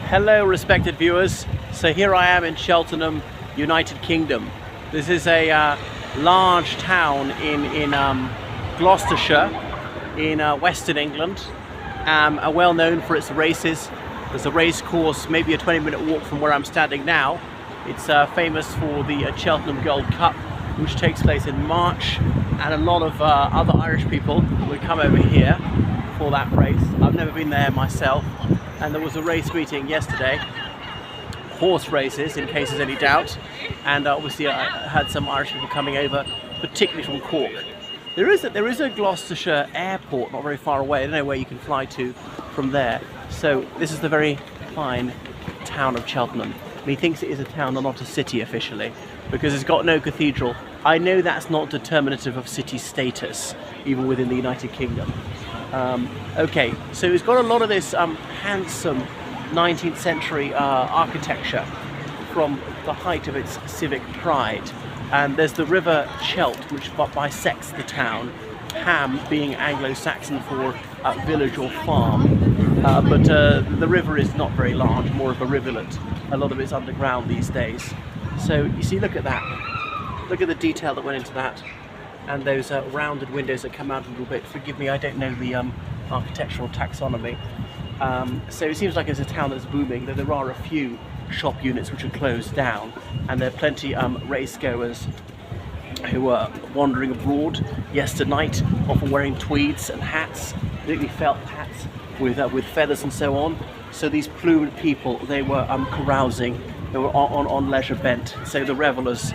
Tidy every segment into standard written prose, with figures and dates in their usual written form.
Hello respected viewers, so here I am in Cheltenham, United Kingdom. This is a large town in Gloucestershire in western England, well known for its races. There's a race course, maybe a 20-minute walk from where I'm standing now. It's famous for the Cheltenham Gold Cup, which takes place in March, and a lot of other Irish people will come over here for that race. I've never been there myself, and there was a race meeting yesterday, horse races in case there's any doubt, and obviously I had some Irish people coming over, particularly from Cork. There is a Gloucestershire airport not very far away. I don't know where you can fly to from there. So this is the very fine town of Cheltenham. And he thinks it is a town and not a city officially, because it's got no cathedral. I know that's not determinative of city status, even within the United Kingdom. Okay, so it's got a lot of this handsome 19th century architecture from the height of its civic pride. And there's the River Chelt, which bisects the town, Ham being Anglo-Saxon for village or farm. But the river is not very large, more of a rivulet. A lot of it's underground these days. So you see, look at that. Look at the detail that went into that. And those rounded windows that come out a little bit. Forgive me, I don't know the architectural taxonomy. So it seems like it's a town that's booming, though there are a few shop units which are closed down, and there are plenty race goers who are wandering abroad yesternight, often wearing tweeds and hats, particularly felt hats with feathers and so on. So these plumed people, they were carousing, they were on leisure bent. So the revellers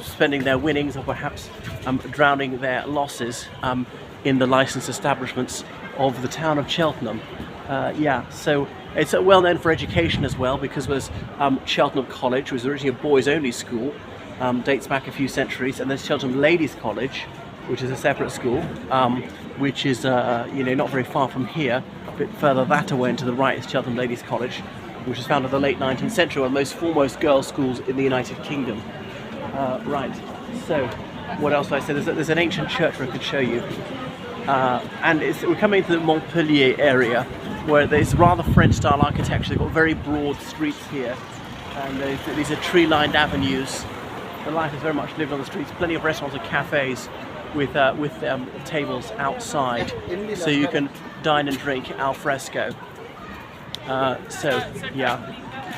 spending their winnings, or perhaps drowning their losses in the licensed establishments of the town of Cheltenham. Yeah, so it's well known for education as well, because it was Cheltenham College, which was originally a boys-only school, dates back a few centuries, and there's Cheltenham Ladies College, which is a separate school, which is not very far from here. A bit further that away and to the right is Cheltenham Ladies College, which was founded in the late 19th century, one of the most foremost girls' schools in the United Kingdom. Right, so what else do I say? There's an ancient church where I could show you, and we're coming into the Montpellier area, where there's rather French-style architecture. They've got very broad streets here, and these are tree-lined avenues. The life is very much lived on the streets. Plenty of restaurants and cafes with tables outside, so you can dine and drink al fresco. So yeah,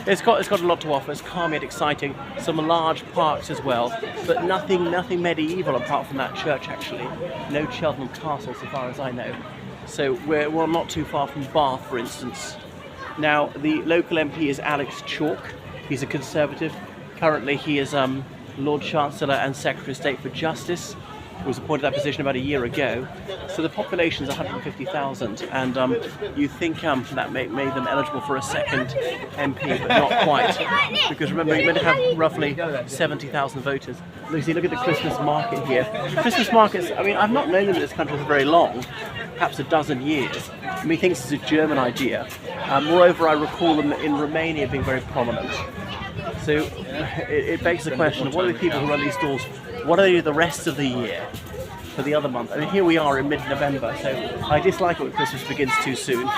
it's got a lot to offer. It's calm yet exciting. Some large parks as well, but nothing medieval apart from that church actually. No Cheltenham Castle so far as I know. So we're not too far from Bath, for instance. Now the local MP is Alex Chalk. He's a Conservative. Currently he is Lord Chancellor and Secretary of State for Justice. Was appointed that position about a year ago. So the population is 150,000, and you think that made them eligible for a second MP, but not quite, because remember you're meant to have roughly 70,000 voters. Lucy, look at the Christmas market here. Christmas markets, I mean, I've not known them in this country for very long, perhaps a dozen years. Methinks it's a German idea. Moreover, I recall them in Romania being very prominent. So it begs the question of what are the people who run these stalls, what do they do the rest of the year for the other month? I mean, here we are in mid-November, so I dislike it when Christmas begins too soon,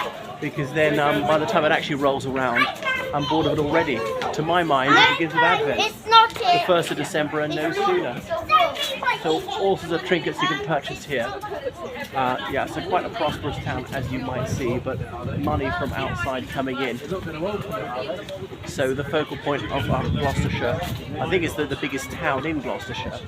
because then by the time it actually rolls around, I'm bored of it already. To my mind, it begins with Advent, the 1st of December and no sooner. So all sorts of trinkets you can purchase here. Yeah, so quite a prosperous town, as you might see, but money from outside coming in. So the focal point of Gloucestershire, I think it's the biggest town in Gloucestershire.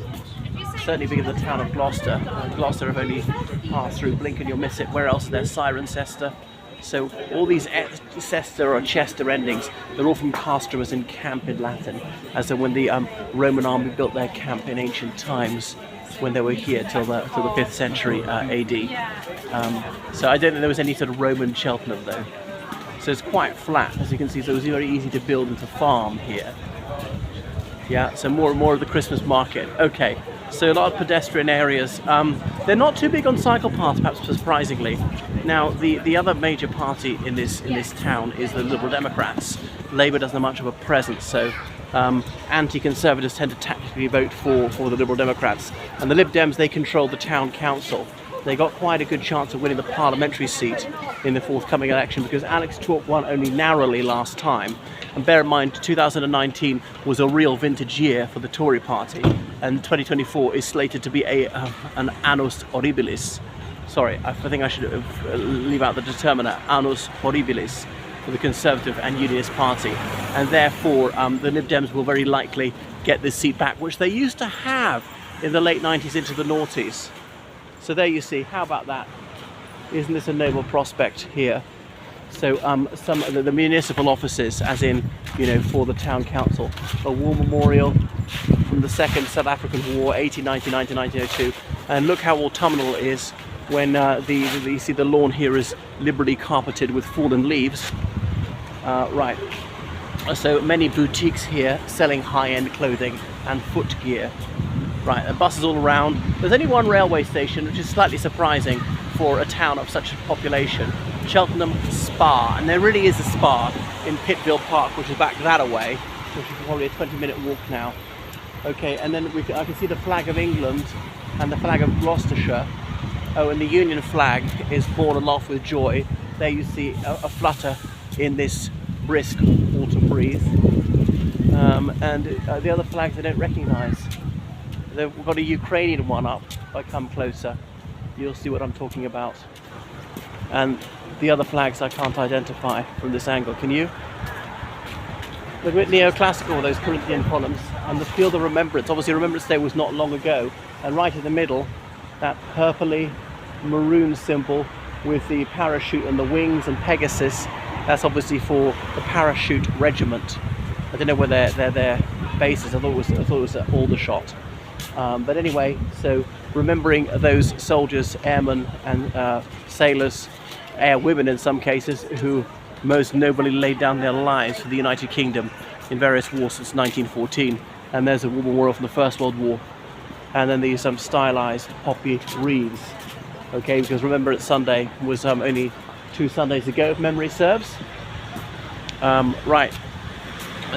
Certainly bigger than the town of Gloucester. Gloucester have only passed through, blink and you'll miss it. Where else is there? Cirencester. So all these Cester or Chester endings, they're all from castrum as in camp in Latin, as in when the Roman army built their camp in ancient times, when they were here till the 5th century AD. So I don't think there was any sort of Roman Cheltenham though. So it's quite flat, as you can see, so it was very easy to build and to farm here. Yeah, so more and more of the Christmas market. Okay, so a lot of pedestrian areas. They're not too big on cycle paths, perhaps surprisingly. Now, the other major party in this town is the Liberal Democrats. Labour doesn't have much of a presence, so anti-Conservatives tend to tactically vote for the Liberal Democrats. And the Lib Dems, they control the town council. they got quite a good chance of winning the parliamentary seat in the forthcoming election, because Alex Chalk won only narrowly last time. And bear in mind, 2019 was a real vintage year for the Tory party, and 2024 is slated to be an annus horribilis. Sorry, I think I should leave out the determiner, annus horribilis, for the Conservative and Unionist Party. And therefore, the Lib Dems will very likely get this seat back, which they used to have in the late 90s into the noughties. So there you see, how about that? Isn't this a noble prospect here? So some of the municipal offices, as in, you know, for the town council, a war memorial from the Second South African War, 1899 to 1902. And look how autumnal it is when you see the lawn here is liberally carpeted with fallen leaves. Right. So many boutiques here selling high-end clothing and footgear. Right, and buses all around. There's only one railway station, which is slightly surprising for a town of such a population. Cheltenham Spa, and there really is a spa in Pitville Park, which is back that away, which is probably a 20-minute walk now. Okay, and then I can see the flag of England and the flag of Gloucestershire. Oh, and the Union flag is borne aloft with joy. There you see a flutter in this brisk autumn breeze. And the other flags I don't recognise. They've got a Ukrainian one up. If I come closer, you'll see what I'm talking about. And the other flags I can't identify from this angle. Can you? They're a bit neoclassical, those Corinthian columns. And the Field of Remembrance. Obviously, Remembrance Day was not long ago. And right in the middle, that purpley maroon symbol with the parachute and the wings and Pegasus. That's obviously for the parachute regiment. I don't know where their base is. I thought it was at Aldershot. But anyway, so remembering those soldiers, airmen and sailors, airwomen in some cases, who most nobly laid down their lives for the United Kingdom in various wars since 1914. And there's a war memorial from the First World War. And then these stylized poppy wreaths. Okay, because Remembrance Sunday was only 2 Sundays ago, if memory serves. Right.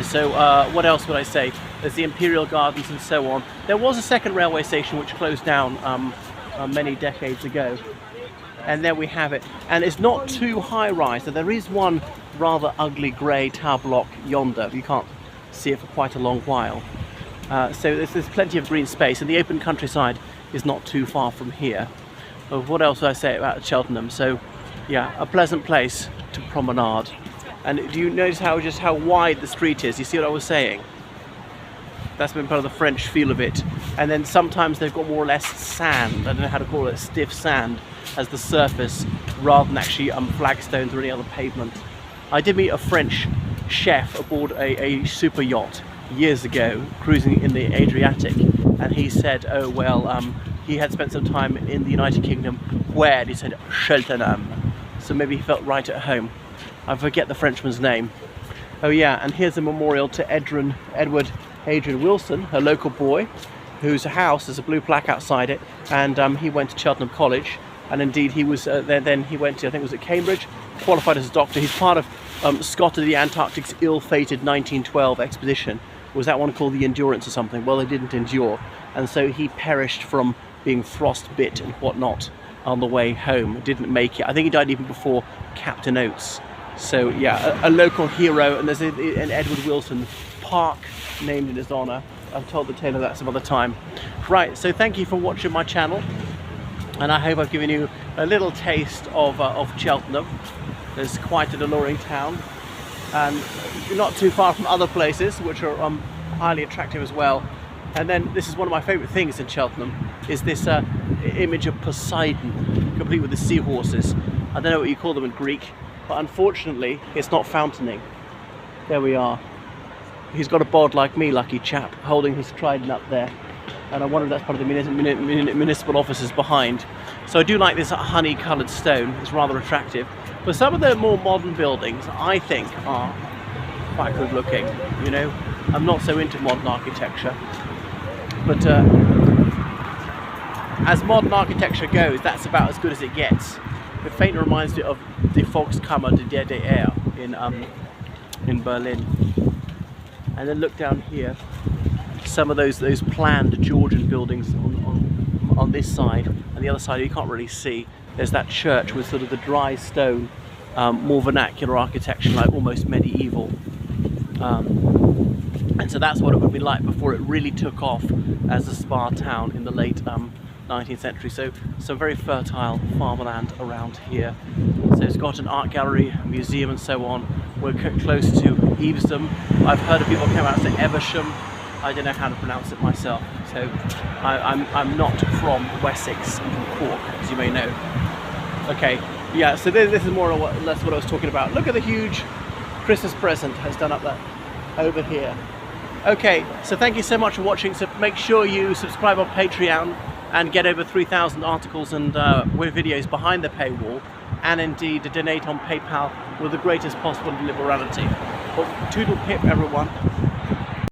So what else would I say? There's the Imperial Gardens and so on. There was a second railway station which closed down many decades ago. And there we have it. And it's not too high-rise. So there is one rather ugly grey tower block yonder. You can't see it for quite a long while. So there's plenty of green space, and the open countryside is not too far from here. What else would I say about Cheltenham? So, yeah, a pleasant place to promenade. And do you notice how wide the street is? You see what I was saying? That's been part of the French feel of it. And then sometimes they've got more or less sand, I don't know how to call it, stiff sand, as the surface, rather than actually flagstones or any other pavement. I did meet a French chef aboard a super yacht years ago, cruising in the Adriatic, and he said, oh well, he had spent some time in the United Kingdom. Where? And he said, Cheltenham. So maybe he felt right at home. I forget the Frenchman's name. Oh yeah, and here's a memorial to Edward Adrian Wilson, a local boy, whose house, there's a blue plaque outside it, and he went to Cheltenham College, and indeed he was, then he went to, I think it was at Cambridge, qualified as a doctor. He's part of Scott of the Antarctic's ill-fated 1912 expedition. Was that one called the Endurance or something? Well, they didn't endure, and so he perished from being frostbit and whatnot on the way home. Didn't make it. I think he died even before Captain Oates. So yeah, a local hero, and there's an Edward Wilson park named in his honour. I've told the tale of that some other time. Right, so thank you for watching my channel, and I hope I've given you a little taste of Cheltenham. It's quite an alluring town, and you're not too far from other places which are highly attractive as well. And then this is one of my favourite things in Cheltenham, is this image of Poseidon, complete with the seahorses. I don't know what you call them in Greek, but unfortunately it's not fountaining. There we are. He's got a bod like me, lucky chap, holding his trident up there. And I wonder if that's part of the municipal offices behind. So I do like this honey-coloured stone, it's rather attractive. But some of the more modern buildings, I think, are quite good looking, you know. I'm not so into modern architecture. But as modern architecture goes, that's about as good as it gets. It faintly reminds me of the Volkskammer der DDR in Berlin. And then look down here, some of those planned Georgian buildings on on this side, and the other side you can't really see. There's that church with sort of the dry stone, more vernacular architecture, like almost medieval. And so that's what it would be like before it really took off as a spa town in the late 19th century. So some very fertile farmland around here. So it's got an art gallery, a museum and so on. We're close to Evesham. I've heard of people come out and say Evesham. I don't know how to pronounce it myself. So I'm not from Wessex and Cork, as you may know. Okay, yeah, so this is more or less what I was talking about. Look at the huge Christmas present has done up there, over here. Okay, so thank you so much for watching. So make sure you subscribe on Patreon and get over 3,000 articles and with videos behind the paywall, and indeed donate on PayPal with the greatest possible liberality. Well, toodle pip everyone.